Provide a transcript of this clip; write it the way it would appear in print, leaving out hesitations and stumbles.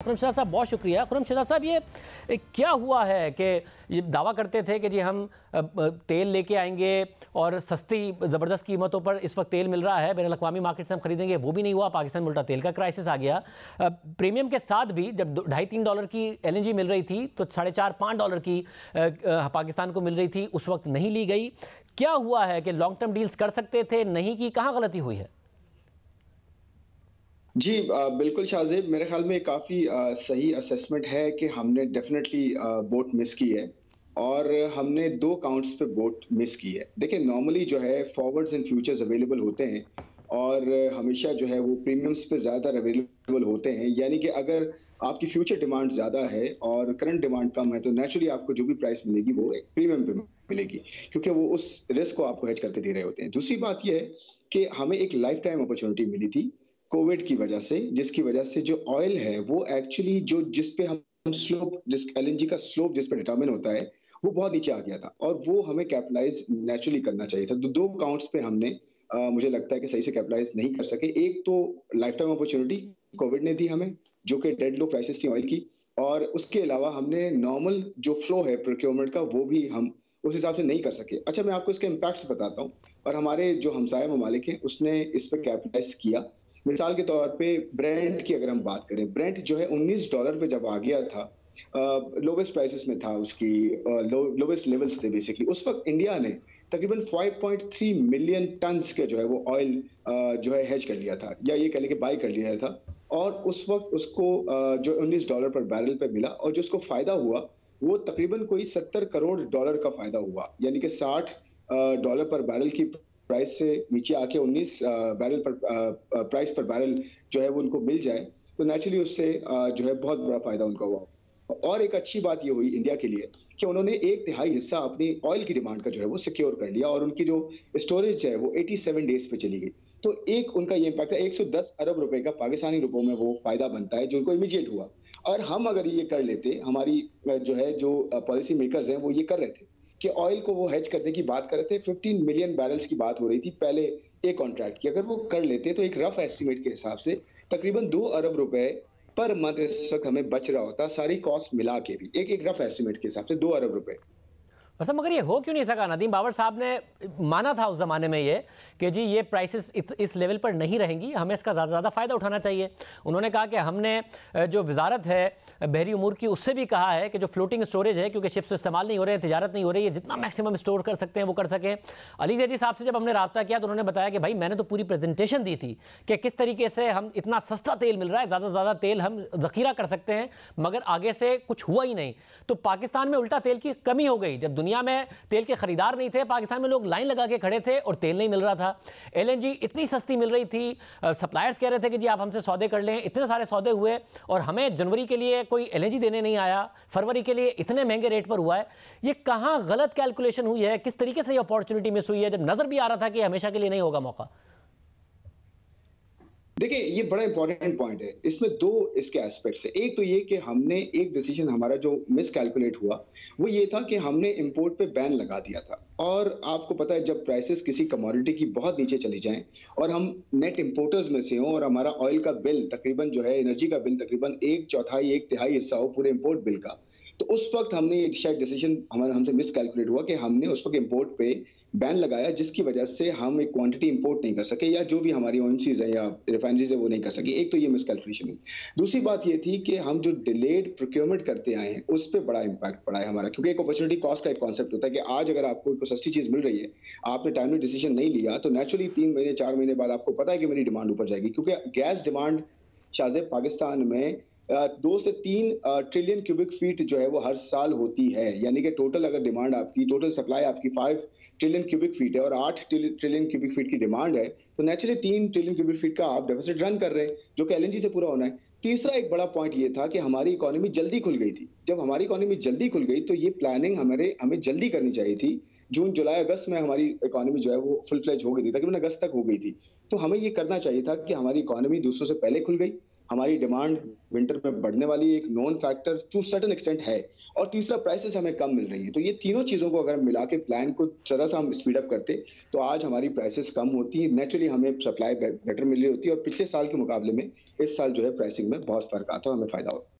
खुरमशद साहब बहुत शुक्रिया। खुरमशद साहब, ये क्या हुआ है कि ये दावा करते थे कि जी हम तेल लेके आएंगे और सस्ती ज़बरदस्त कीमतों पर इस वक्त तेल मिल रहा है, बैनुल अक़वामी मार्केट से हम खरीदेंगे, वो भी नहीं हुआ। पाकिस्तान में उल्टा तेल का क्राइसिस आ गया। प्रीमियम के साथ भी जब $2.5-3 की LNG मिल रही थी तो $4.5-5 की पाकिस्तान को मिल रही थी, उस वक्त नहीं ली गई। क्या हुआ है कि लॉन्ग टर्म डील्स कर सकते थे, नहीं की? कहाँ गलती हुई है? जी बिल्कुल शाहजेब, मेरे ख्याल में काफ़ी सही असेसमेंट है कि हमने डेफिनेटली बोट मिस की है और हमने 2 काउंट्स पे बोट मिस की है। देखिए, नॉर्मली जो है फॉरवर्ड्स एंड फ्यूचर्स अवेलेबल होते हैं और हमेशा जो है वो प्रीमियम्स पे ज़्यादा अवेलेबल होते हैं। यानी कि अगर आपकी फ्यूचर डिमांड ज़्यादा है और करंट डिमांड कम है तो नेचुरली आपको जो भी प्राइस मिलेगी वो एक प्रीमियम पे मिलेगी, क्योंकि वो उस रिस्क को आपको हेज करके दे रहे होते हैं। दूसरी बात ये है कि हमें एक लाइफ टाइम अपॉर्चुनिटी मिली थी कोविड की वजह से, जिसकी वजह से जो ऑयल है वो एक्चुअली जो जिस पे हम स्लोप, जिस LNG का स्लोप जिस पे डिटरमिन होता है वो बहुत नीचे आ गया था और वो हमें कैपिटलाइज नेचुरली करना चाहिए था। 2 काउंट्स पे हमने मुझे लगता है कि सही से कैपिटलाइज नहीं कर सके। एक तो लाइफ टाइम अपॉर्चुनिटी कोविड ने दी हमें, जो कि डेड लो प्राइसेस थी ऑयल की, और उसके अलावा हमने नॉर्मल जो फ्लो है प्रोक्योरमेंट का वो भी हम उस हिसाब से नहीं कर सके। अच्छा, मैं आपको इसके इम्पैक्ट्स बताता हूँ और हमारे जो हमसाया ममालिक हैं उसने इस पर कैपिटलाइज किया। मिसाल के तौर पे ब्रेंट की अगर हम बात करें, ब्रेंट जो है $19 पे जब आ गया था, लोवेस्ट प्राइसेस में था, उसकी लोवेस्ट लेवल्स थे बेसिकली। उस वक्त इंडिया ने तकरीबन 5.3 मिलियन टन्स के जो है वो ऑयल जो है हेज कर लिया था, या ये कह लें कि बाई कर लिया था। और उस वक्त उसको जो $19 पर बैरल पे मिला और जो उसको फायदा हुआ वो तकरीबन कोई $70 करोड़ का फायदा हुआ। यानी कि $60 पर बैरल की प्राइस से नीचे आके 19 बैरल पर प्राइस पर बैरल जो है वो उनको मिल जाए तो नेचुरली उससे जो है बहुत बड़ा फायदा उनका हुआ। और एक अच्छी बात ये हुई इंडिया के लिए कि उन्होंने 1/3 हिस्सा अपनी ऑयल की डिमांड का जो है वो सिक्योर कर लिया और उनकी जो स्टोरेज है वो 87 डेज पे चली गई। तो एक उनका ये इम्पैक्ट है, 110 अरब रुपए का पाकिस्तानी रुपयों में वो फायदा बनता है जो उनको इमीडिएट हुआ। और हम अगर ये कर लेते, हमारी जो है जो पॉलिसी मेकर्स हैं वो ये कर रहे थे कि ऑयल को वो हेज करने की बात कर रहे थे। 15 मिलियन बैरल्स की बात हो रही थी पहले एक कॉन्ट्रैक्ट की। अगर वो कर लेते तो एक रफ एस्टिमेट के हिसाब से तकरीबन 2 अरब रुपए पर मंथ इस वक्त हमें बच रहा होता, सारी कॉस्ट मिला के भी। एक रफ एस्टिमेट के हिसाब से 2 अरब रुपए। अच्छा, मगर ये हो क्यों नहीं सका? नदीम बाबर साहब ने माना था उस ज़माने में ये कि जी ये प्राइसेस इस लेवल पर नहीं रहेंगी, हमें इसका ज़्यादा फ़ायदा उठाना चाहिए। उन्होंने कहा कि हमने जो वजारत है बहरी उमूर की उससे भी कहा है कि जो फ्लोटिंग स्टोरेज है, क्योंकि शिप्स इस्तेमाल नहीं हो रहे हैं, तिजारत नहीं हो रही है, जितना मैक्सिमम स्टोर कर सकते हैं वो कर सकें। अली जैदी साहब से जब हमने रब्ता किया तो उन्होंने बताया कि भाई मैंने तो पूरी प्रेजेंटेशन दी थी कि किस तरीके से हम इतना सस्ता तेल मिल रहा है, ज़्यादा से ज़्यादा तेल हम ज़ख़ीरा कर सकते हैं, मगर आगे से कुछ हुआ ही नहीं। तो पाकिस्तान में उल्टा तेल की कमी हो गई। जब दुनिया में तेल के खरीदार नहीं थे, पाकिस्तान में लोग लाइन लगा के खड़े थे और तेल नहीं मिल रहा था। LNG इतनी सस्ती मिल रही थी, सप्लायर्स कह रहे थे कि जी आप हमसे सौदे कर लें। इतने सारे सौदे हुए और हमें जनवरी के लिए कोई LNG देने नहीं आया, फरवरी के लिए इतने महंगे रेट पर हुआ है। ये कहाँ गलत कैलकुलेशन हुई है? किस तरीके से ये अपॉर्चुनिटी मिस हुई है जब नजर भी आ रहा था कि हमेशा के लिए नहीं होगा मौका? देखिए, ये बड़ा इंपॉर्टेंट पॉइंट है। इसमें 2 इसके एस्पेक्ट्स है। एक तो ये कि हमने एक डिसीजन हमारा जो मिस कैलकुलेट हुआ वो ये था कि हमने इंपोर्ट पे बैन लगा दिया था। और आपको पता है जब प्राइसेस किसी कमोडिटी की बहुत नीचे चली जाएं और हम नेट इंपोर्टर्स में से हों और हमारा ऑयल का बिल तकरीबन जो है, एनर्जी का बिल तकरीबन 1/4 1/3 हिस्सा हो पूरे इंपोर्ट बिल का, तो उस वक्त हमने शायद डिसीजन हमसे मिस कैलकुलेट हुआ कि हमने उस वक्त इंपोर्ट पे बैन लगाया, जिसकी वजह से हम एक क्वांटिटी इंपोर्ट नहीं कर सके या जो भी हमारी OMCs है या रिफाइनरीज है वो नहीं कर सके। एक तो ये मिसकैलकुलेशन हुई। दूसरी बात ये थी कि हम जो डिलेड प्रोक्योरमेंट करते आए हैं उस पर बड़ा इंपैक्ट पड़ा है हमारा, क्योंकि एक अपॉर्चुनिटी कॉस्ट का एक कॉन्सेप्ट होता है कि आज अगर आपको कोई सस्ती चीज मिल रही है, आपने टाइमली डिसीजन नहीं लिया तो नेचुरली 3 महीने 4 महीने बाद आपको पता है कि मेरी डिमांड ऊपर जाएगी, क्योंकि गैस डिमांड शायद पाकिस्तान में 2 से 3 ट्रिलियन क्यूबिक फीट जो है वो हर साल होती है। यानी कि टोटल अगर डिमांड आपकी, टोटल सप्लाई आपकी 5 ट्रिलियन क्यूबिक फीट है और 8 ट्रिलियन क्यूबिक फीट की डिमांड है, तो नेचुरली 3 ट्रिलियन क्यूबिक फीट का आप डेफिसिट रन कर रहे हैं जो कि LNG से पूरा होना है। तीसरा एक बड़ा पॉइंट ये था कि हमारी इकोनॉमी जल्दी खुल गई थी। जब हमारी इकोनॉमी जल्दी खुल गई तो ये प्लानिंग हमें जल्दी करनी चाहिए थी। जून जुलाई अगस्त में हमारी इकोनॉमी जो है वो फुल फ्लेज हो गई थी, तकरीबन अगस्त तक हो गई थी। तो हमें ये करना चाहिए था कि हमारी इकोनॉमी दूसरों से पहले खुल गई हमारी डिमांड विंटर में बढ़ने वाली एक non factor to certain extent है, और तीसरा प्राइसेस हमें कम मिल रही है। तो ये तीनों चीजों को अगर मिला के प्लान को जरा सा हम स्पीड अप करते तो आज हमारी प्राइसेस कम होती, नेचुरली हमें सप्लाई बेटर मिल रही होती, और पिछले साल के मुकाबले में इस साल जो है प्राइसिंग में बहुत फर्क आता है, हमें फायदा होता है।